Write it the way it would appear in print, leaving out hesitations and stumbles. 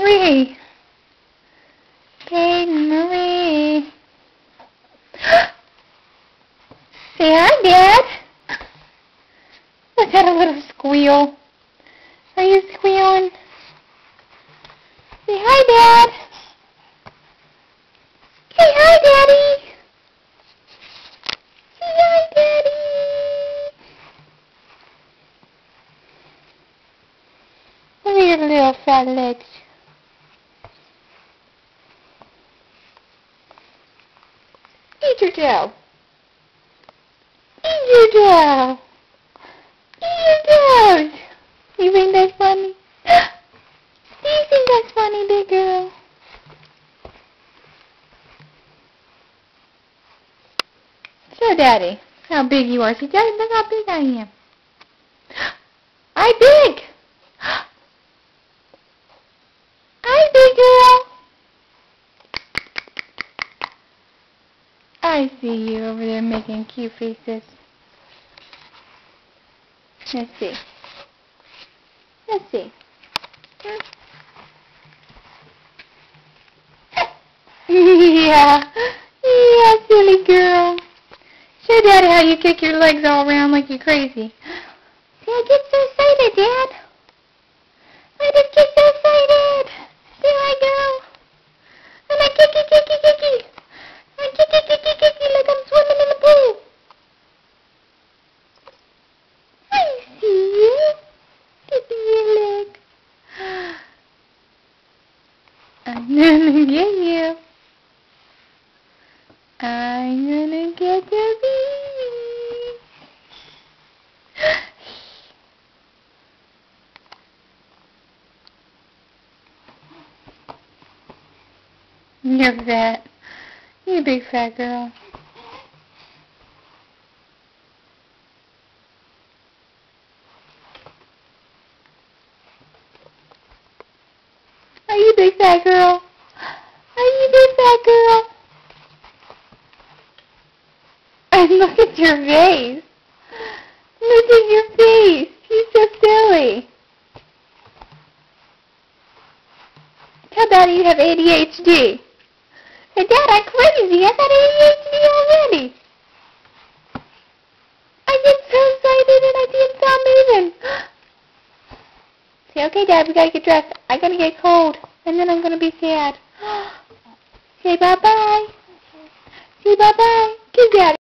Marie. Peyton Marie. Say hi, Dad. Look at a little squeal. Are you squealing? Say hi, Dad. Say hi, Daddy. Say hi, Daddy. Look at your little fat legs. Eat your dough. Eat your dough. Eat your dough. You think that's funny? Do you think that's funny, big girl? Show Daddy how big you are. See, Daddy, look how big I am. I'm big. Hi, big girl. I see you over there making cute faces. Let's see. Let's see. Yeah. Yeah, silly girl. Show Daddy how you kick your legs all around like you're crazy. See, I get so excited, Dad. I just get so excited. There I go. And I kicky, kicky, kicky. I kicky, kicky, kicky like I'm swimming in the pool. I see you. Kicking your leg. I'm gonna get you. I'm gonna get the baby. You're fat. You big fat girl. Are you big fat girl? Are you big fat girl? And look at your face. Look at your face. You're so silly. Tell Daddy you have ADHD. Hey, Dad, I'm crazy. I got ADHD already. I get so excited and I can't stop moving. Say, okay, Dad, we gotta get dressed. I'm gonna get cold, and then I'm gonna be sad. Say bye-bye. Say bye-bye. Kiss Daddy.